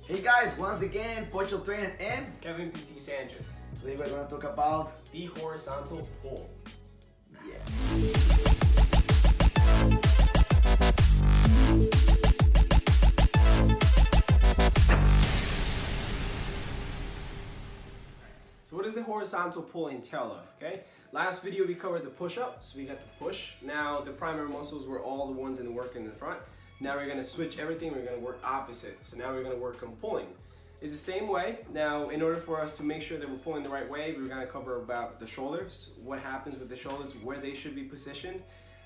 Hey guys, once again, Portugal Trainer and Kevin PT Sanchez. Today we're going to talk about the horizontal pull. Yeah. So what does a horizontal pull entail of? Okay, last video we covered the push-up, so we got the push. Now the primary muscles were all the ones in the work in the front. Now we're going to switch everything, we're going to work opposite. So now we're going to work on pulling. It's the same way. Now in order for us to make sure that we're pulling the right way, we're going to cover about the shoulders, what happens with the shoulders, where they should be positioned,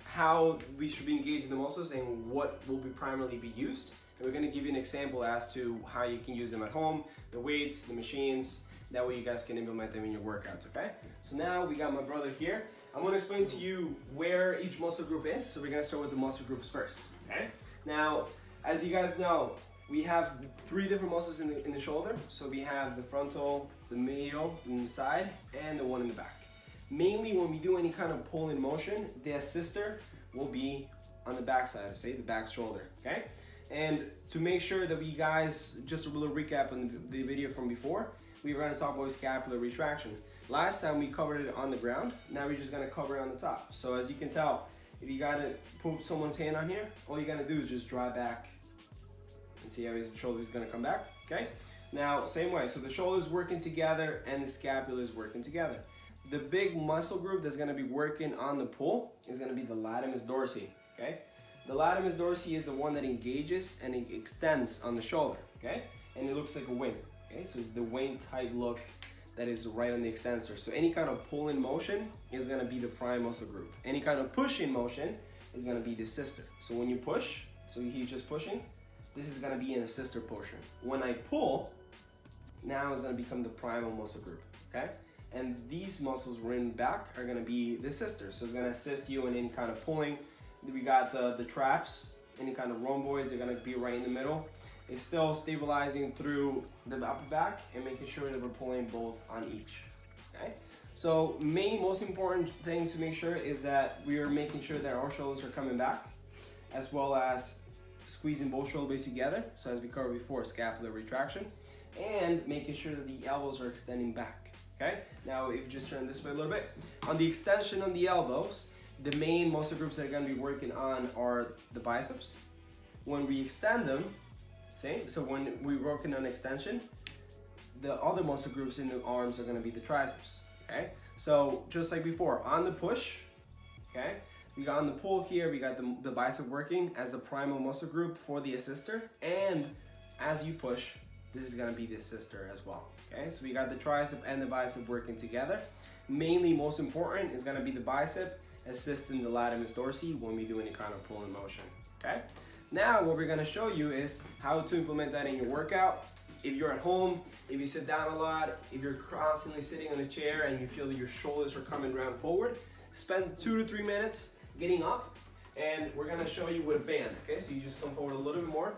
how we should be engaging the muscles, and what will be primarily be used. And we're going to give you an example as to how you can use them at home, the weights, the machines. That way you guys can implement them in your workouts, okay? So now we got my brother here. I'm gonna explain to you where each muscle group is. So we're gonna start with the muscle groups first, okay? Now, as you guys know, we have 3 different muscles in the shoulder. So we have the frontal, the medial, and the side, and the one in the back. Mainly when we do any kind of pull in motion, the assister will be on the back side, say the back shoulder, okay? And to make sure that we guys, just a little recap on the video from before, we were going to talk about scapular retraction. Last time we covered it on the ground, now we're just going to cover it on the top. So as you can tell, if you got to put someone's hand on here, all you got to do is just draw back and see how his shoulder's going to come back, okay? Now, same way, so the shoulder's working together and the scapula is working together. The big muscle group that's going to be working on the pull is going to be the latissimus dorsi, okay? The latissimus dorsi is the one that engages and it extends on the shoulder, okay? And it looks like a wing. Okay, so it's the wing type look that is right on the extensor. So any kind of pull in motion is going to be the prime muscle group. Any kind of push in motion is going to be the sister. So when you push, so he's just pushing, this is going to be in a sister portion. When I pull, now it's going to become the primal muscle group. Okay, and these muscles in back are going to be the sister. So it's going to assist you in any kind of pulling. We got the traps, any kind of rhomboids are going to be right in the middle. It's still stabilizing through the upper back and making sure that we're pulling both on each, okay? So most important thing to make sure is that we are making sure that our shoulders are coming back, as well as squeezing both shoulder blades together. So as we covered before, scapular retraction, and making sure that the elbows are extending back, okay? Now if you just turn this way a little bit, on the extension on the elbows, the main muscle groups that are gonna be working on are the biceps. When we extend them, so when we're working on extension, the other muscle groups in the arms are going to be the triceps, okay? So just like before, on the push, okay, we got on the pull here, we got the bicep working as the primal muscle group for the assister, and as you push, this is going to be the assister as well, okay? So we got the tricep and the bicep working together. Mainly, most important is going to be the bicep assisting the latissimus dorsi when we do any kind of pull in motion, okay? Now what we're going to show you is how to implement that in your workout. If you're at home, if you sit down a lot, if you're constantly sitting on a chair and you feel that your shoulders are coming around forward, spend 2 to 3 minutes getting up, and we're going to show you with a band, okay? So you just come forward a little bit more.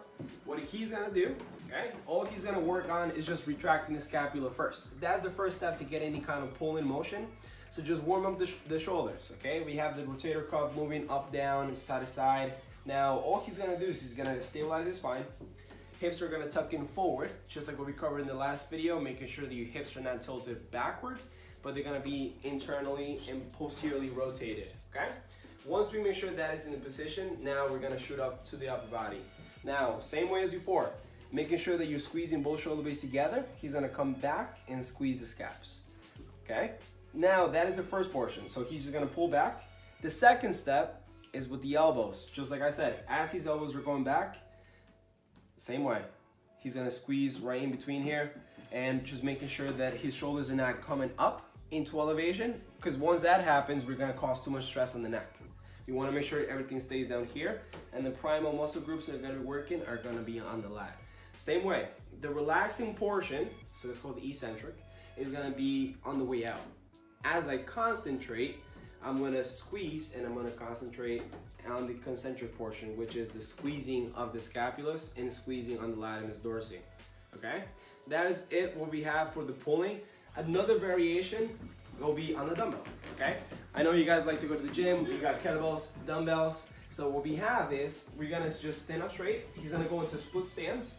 What he's going to do, okay, all he's going to work on is just retracting the scapula first. That's the first step to get any kind of pull in motion. So just warm up the shoulders, okay? We have the rotator cuff moving up, down, side to side. Now, all he's gonna do is he's gonna stabilize his spine. Hips are gonna tuck in forward, just like what we covered in the last video, making sure that your hips are not tilted backward, but they're gonna be internally and posteriorly rotated, okay? Once we make sure that is in the position, now we're gonna shoot up to the upper body. Now, same way as before, making sure that you're squeezing both shoulder blades together, he's gonna come back and squeeze the scaps, okay? Now, that is the first portion, so he's just gonna pull back. The second step is with the elbows. Just like I said, as his elbows are going back, same way. He's gonna squeeze right in between here and just making sure that his shoulders are not coming up into elevation, because once that happens, we're gonna cause too much stress on the neck. You wanna make sure everything stays down here, and the primal muscle groups that are gonna be working are gonna be on the lat. Same way, the relaxing portion, so that's called the eccentric, is gonna be on the way out. As I concentrate, I'm gonna squeeze and I'm gonna concentrate on the concentric portion, which is the squeezing of the scapulus and squeezing on the latissimus dorsi, okay? That is it, what we have for the pulling. Another variation will be on the dumbbell, okay? I know you guys like to go to the gym, you got kettlebells, dumbbells. So what we have is, we're gonna just stand up straight. He's gonna go into split stance,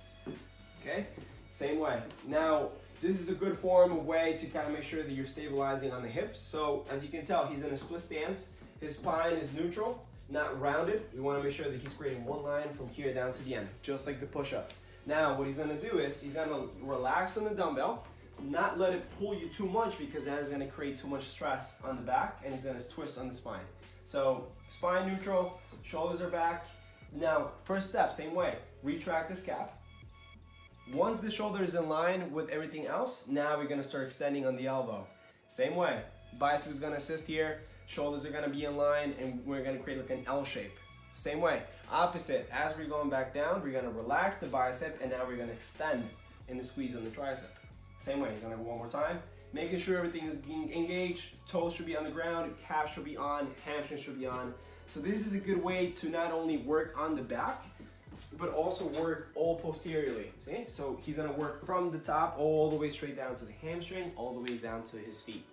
okay? Same way. Now, this is a good form of way to kind of make sure that you're stabilizing on the hips. So as you can tell, he's in a split stance. His spine is neutral, not rounded. We want to make sure that he's creating one line from here down to the end, just like the push-up. Now, what he's going to do is he's going to relax on the dumbbell, not let it pull you too much because that is going to create too much stress on the back, and he's going to twist on the spine. So spine neutral, shoulders are back. Now, first step, same way, retract the scap. Once the shoulder is in line with everything else, now we're going to start extending on the elbow. Same way, bicep is going to assist here, shoulders are going to be in line, and we're going to create like an L shape. Same way, opposite, as we're going back down, we're going to relax the bicep, and now we're going to extend and squeeze on the tricep. Same way, he's going to go one more time, making sure everything is being engaged, toes should be on the ground, calf should be on, hamstring should be on. So this is a good way to not only work on the back, but also work all posteriorly, see? So he's gonna work from the top all the way straight down to the hamstring, all the way down to his feet.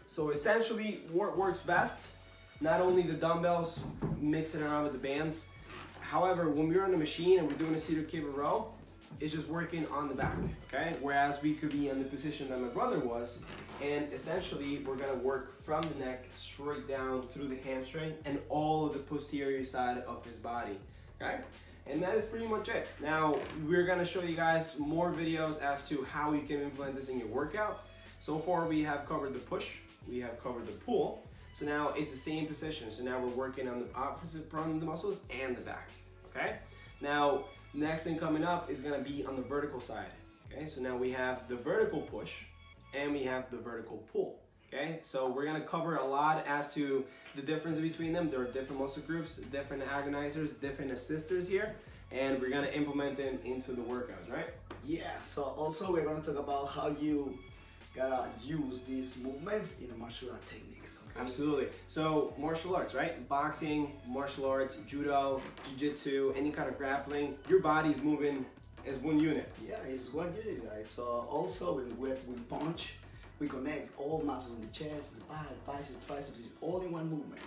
So essentially, what works best, not only the dumbbells, mixing around with the bands. However, when we're on the machine and we're doing a seated cable row, it's just working on the back, okay? Whereas we could be in the position that my brother was, and essentially we're gonna work from the neck straight down through the hamstring and all of the posterior side of his body, okay? And that is pretty much it. Now, we're gonna show you guys more videos as to how you can implement this in your workout. So far, we have covered the push, we have covered the pull. So now it's the same position. So now we're working on the opposite front of the muscles and the back, okay? Now, next thing coming up is gonna be on the vertical side, okay? So now we have the vertical push and we have the vertical pull, okay? So we're gonna cover a lot as to the difference between them. There are different muscle groups, different agonizers, different assisters here, and we're gonna implement them into the workouts, right? Yeah, so also we're gonna talk about how you gotta use these movements in a martial art techniques. Okay? Absolutely. So martial arts, right? Boxing, martial arts, judo, jiu-jitsu, any kind of grappling, your body's moving as one unit. Yeah, it's one unit, guys. So also when we punch, we connect all muscles in the chest, the back, biceps, triceps, all in one movement.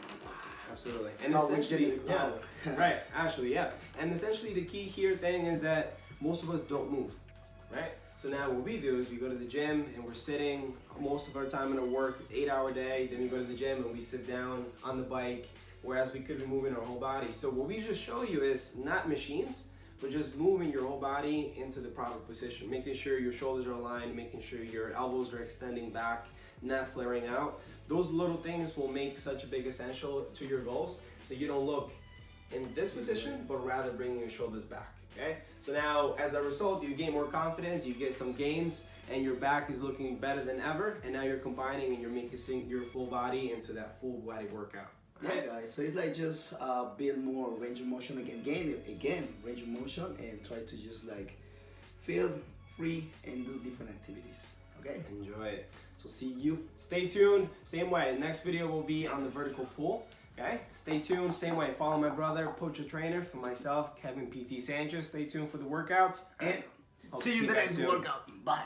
Absolutely. And essentially, yeah, right, actually, yeah. And essentially the key here thing is that most of us don't move, right? So now what we do is we go to the gym and we're sitting most of our time in a work 8-hour day, then we go to the gym and we sit down on the bike, whereas we could be moving our whole body. So what we just show you is not machines, but just moving your whole body into the proper position, making sure your shoulders are aligned, making sure your elbows are extending back, not flaring out. Those little things will make such a big essential to your goals, so you don't look in this position, but rather bringing your shoulders back, okay? So now, as a result, you gain more confidence, you get some gains, and your back is looking better than ever, and now you're combining and you're making your full body into that full body workout. Yeah, guys, so it's like just build more range of motion again, range of motion, and try to just like feel free and do different activities, okay? Enjoy it. So see you. Stay tuned, same way. Next video will be on the vertical pull, okay? Stay tuned, same way. Follow my brother, Poacher Trainer, for myself, Kevin PT Sanchez. Stay tuned for the workouts. And Hope see to you in the guys next soon. workout. Bye.